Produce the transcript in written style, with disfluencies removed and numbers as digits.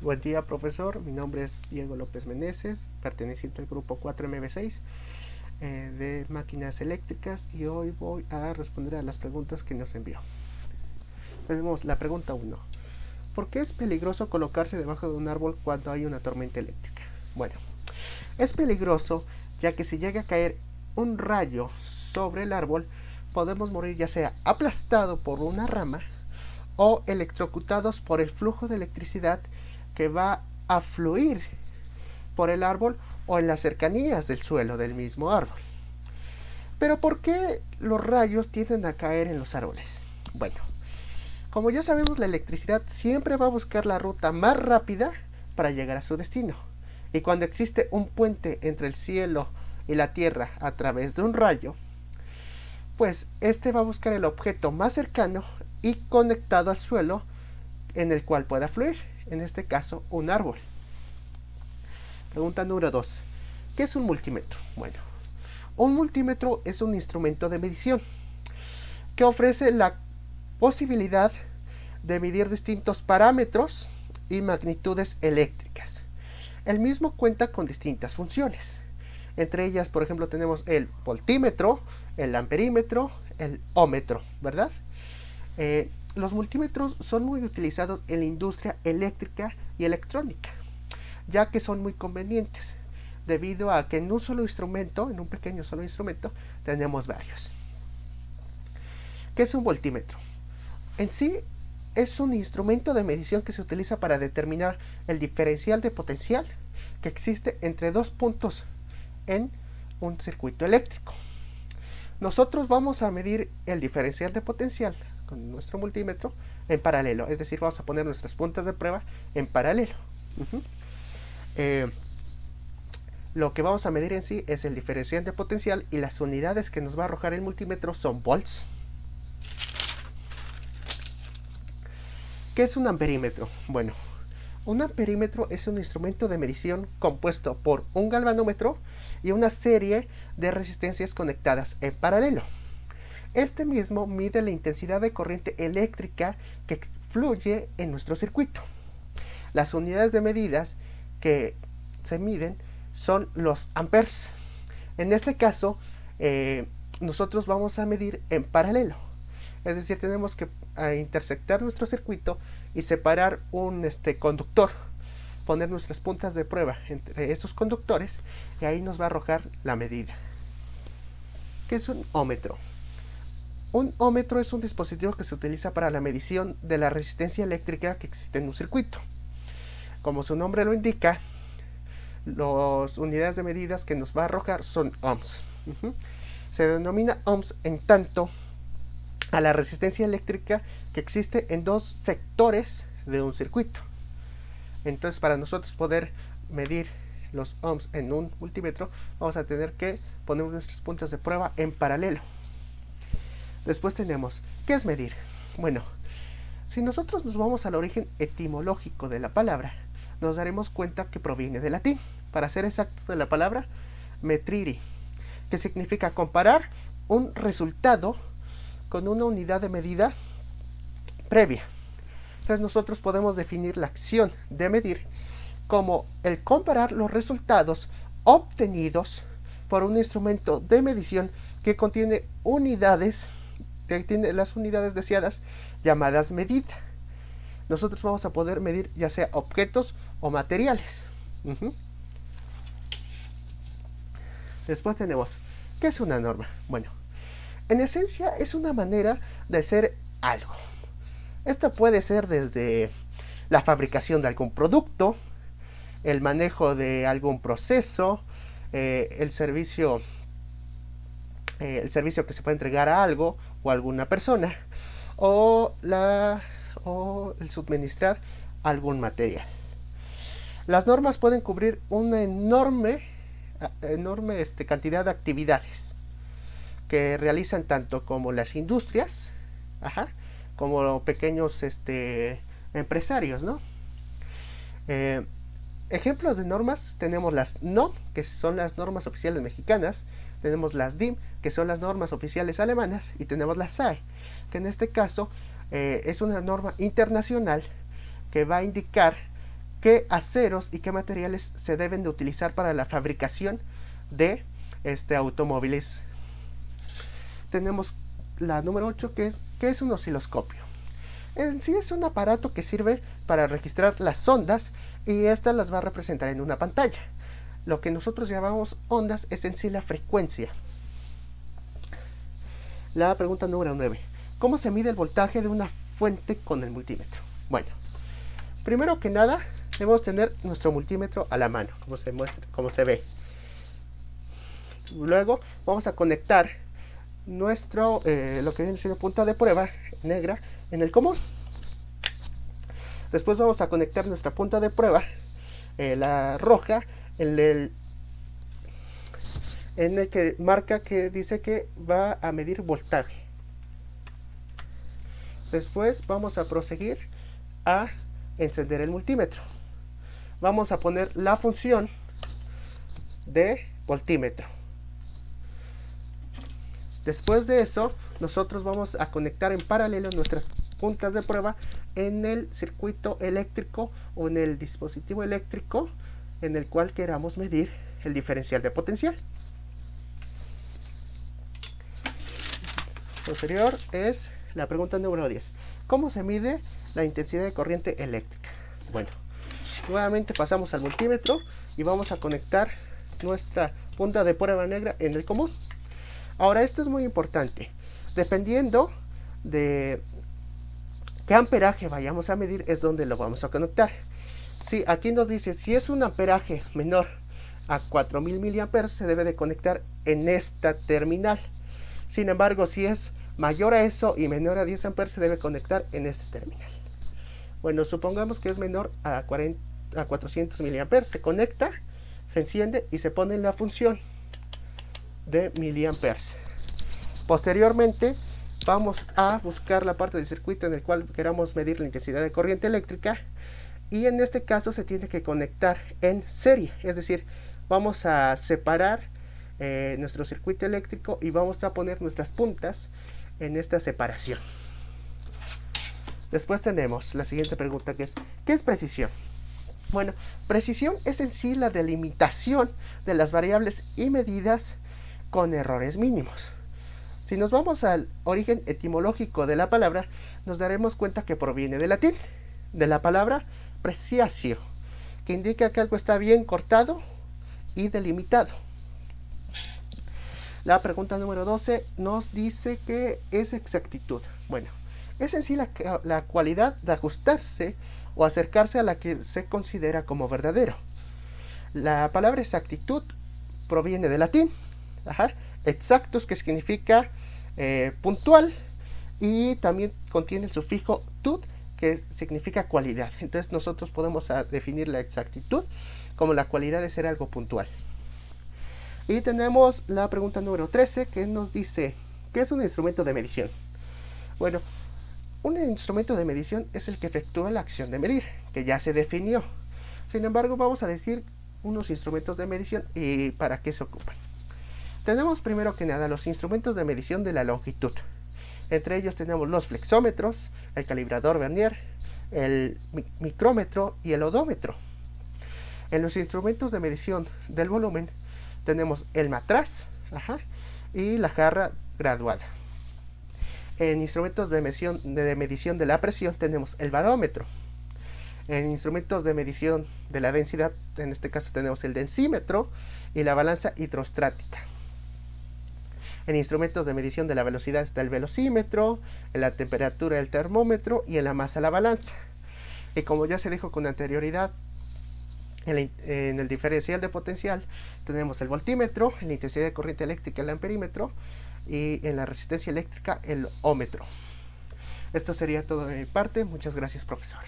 Buen día, profesor. Mi nombre es Diego López Meneses, perteneciente al grupo 4MB6 de máquinas eléctricas, y hoy voy a responder a las preguntas que nos envió. Tenemos la pregunta 1. ¿Por qué es peligroso colocarse debajo de un árbol cuando hay una tormenta eléctrica? Bueno, es peligroso ya que si llega a caer un rayo sobre el árbol, podemos morir ya sea aplastado por una rama o electrocutados por el flujo de electricidad que va a fluir por el árbol o en las cercanías del suelo del mismo árbol. Pero ¿por qué los rayos tienden a caer en los árboles? Bueno, como ya sabemos, la electricidad siempre va a buscar la ruta más rápida para llegar a su destino. Y cuando existe un puente entre el cielo y la tierra a través de un rayo, pues este va a buscar el objeto más cercano y conectado al suelo en el cual pueda fluir, en este caso un árbol. Pregunta número 2. ¿Qué es un multímetro? Bueno, un multímetro es un instrumento de medición que ofrece la posibilidad de medir distintos parámetros y magnitudes eléctricas. El mismo cuenta con distintas funciones. Entre ellas, por ejemplo, tenemos el voltímetro, el amperímetro, el ómetro, ¿verdad? Los multímetros son muy utilizados en la industria eléctrica y electrónica, ya que son muy convenientes, debido a que en un solo instrumento, en un pequeño solo instrumento, tenemos varios. ¿Qué es un voltímetro? En sí, es un instrumento de medición que se utiliza para determinar el diferencial de potencial que existe entre dos puntos en un circuito eléctrico. Nosotros vamos a medir el diferencial de potencial con nuestro multímetro en paralelo, es decir, vamos a poner nuestras puntas de prueba en paralelo. Lo que vamos a medir en sí es el diferencial de potencial, y las unidades que nos va a arrojar el multímetro son volts. ¿Qué es un amperímetro? Bueno, un amperímetro es un instrumento de medición compuesto por un galvanómetro y una serie de resistencias conectadas en paralelo. Este mismo mide la intensidad de corriente eléctrica que fluye en nuestro circuito. Las unidades de medidas que se miden son los amperes. En este caso, nosotros vamos a medir en paralelo. Es decir, tenemos que intersectar nuestro circuito y separar un conductor, poner nuestras puntas de prueba entre esos conductores, y ahí nos va a arrojar la medida. ¿Qué es un ómetro? Un ómetro es un dispositivo que se utiliza para la medición de la resistencia eléctrica que existe en un circuito. Como su nombre lo indica, las unidades de medidas que nos va a arrojar son ohms. Se denomina ohms en tanto a la resistencia eléctrica que existe en dos sectores de un circuito. Entonces, para nosotros poder medir los ohms en un multímetro, vamos a tener que poner nuestras puntas de prueba en paralelo. Después tenemos, ¿qué es medir? Bueno, si nosotros nos vamos al origen etimológico de la palabra, nos daremos cuenta que proviene del latín. Para ser exactos, de la palabra metriri, que significa comparar un resultado con una unidad de medida previa. Entonces nosotros podemos definir la acción de medir como el comparar los resultados obtenidos por un instrumento de medición que contiene unidades, que tiene las unidades deseadas llamadas medida. Nosotros vamos a poder medir ya sea objetos o materiales. Después tenemos, ¿qué es una norma? Bueno, en esencia es una manera de hacer algo. Esto puede ser desde la fabricación de algún producto, el manejo de algún proceso, el servicio que se puede entregar a algo o a alguna persona, o el suministrar algún material. Las normas pueden cubrir una enorme cantidad de actividades que realizan tanto como las industrias, como pequeños empresarios, ¿no? Ejemplos de normas tenemos las NOM, que son las normas oficiales mexicanas, tenemos las DIN, que son las normas oficiales alemanas, y tenemos la SAE, que en este caso es una norma internacional que va a indicar qué aceros y qué materiales se deben de utilizar para la fabricación de automóviles. Tenemos la número 8, que es un osciloscopio. En sí es un aparato que sirve para registrar las ondas y estas las va a representar en una pantalla. Lo que nosotros llamamos ondas es en sí la frecuencia. La pregunta número 9. ¿Cómo se mide el voltaje de una fuente con el multímetro? Bueno, primero que nada debemos tener nuestro multímetro a la mano, como se ve. Luego vamos a conectar lo que viene siendo punta de prueba negra en el común. Después vamos a conectar nuestra punta de prueba, la roja, en el que marca, que dice que va a medir voltaje. Después vamos a proseguir a encender el multímetro. Vamos a poner la función de voltímetro. Después de eso, nosotros vamos a conectar en paralelo nuestras puntas de prueba en el circuito eléctrico o en el dispositivo eléctrico en el cual queramos medir el diferencial de potencial. Posterior es la pregunta número 10. ¿Cómo se mide la intensidad de corriente eléctrica? Bueno, nuevamente pasamos al multímetro y vamos a conectar nuestra punta de prueba negra en el común. Ahora, esto es muy importante. Dependiendo de qué amperaje vayamos a medir, es donde lo vamos a conectar. Sí, aquí nos dice, si es un amperaje menor a 4000 mA, se debe de conectar en esta terminal. Sin embargo, si es mayor a eso y menor a 10 amperes, se debe conectar en este terminal. Bueno, supongamos que es menor a 400 mA. Se conecta, se enciende y se pone en la función de miliamperes. Posteriormente vamos a buscar la parte del circuito en el cual queramos medir la intensidad de corriente eléctrica, y en este caso se tiene que conectar en serie, es decir, vamos a separar nuestro circuito eléctrico y vamos a poner nuestras puntas en esta separación. Después tenemos la siguiente pregunta, que es ¿qué es precisión? Bueno, precisión es en sí la delimitación de las variables y medidas con errores mínimos. Si nos vamos al origen etimológico de la palabra, nos daremos cuenta que proviene del latín, de la palabra preciatio, que indica que algo está bien cortado y delimitado. La pregunta número 12 nos dice que es exactitud. Bueno, es en sí la cualidad de ajustarse o acercarse a la que se considera como verdadero. La palabra exactitud proviene del latín, exactus, que significa puntual, y también contiene el sufijo tud, que significa cualidad. Entonces nosotros podemos definir la exactitud como la cualidad de ser algo puntual. Y tenemos la pregunta número 13, que nos dice ¿qué es un instrumento de medición? Bueno, un instrumento de medición es el que efectúa la acción de medir, que ya se definió. Sin embargo, vamos a decir unos instrumentos de medición y para qué se ocupan. Tenemos primero que nada los instrumentos de medición de la longitud. Entre ellos tenemos los flexómetros, el calibrador vernier, el micrómetro y el odómetro. En los instrumentos de medición del volumen tenemos el matraz y la jarra graduada. En instrumentos de medición de la presión tenemos el barómetro. En instrumentos de medición de la densidad, en este caso tenemos el densímetro y la balanza hidrostática. En instrumentos de medición de la velocidad está el velocímetro, en la temperatura el termómetro y en la masa la balanza. Y como ya se dijo con anterioridad, en el diferencial de potencial tenemos el voltímetro, en la intensidad de corriente eléctrica el amperímetro y en la resistencia eléctrica el ómetro. Esto sería todo de mi parte. Muchas gracias, profesor.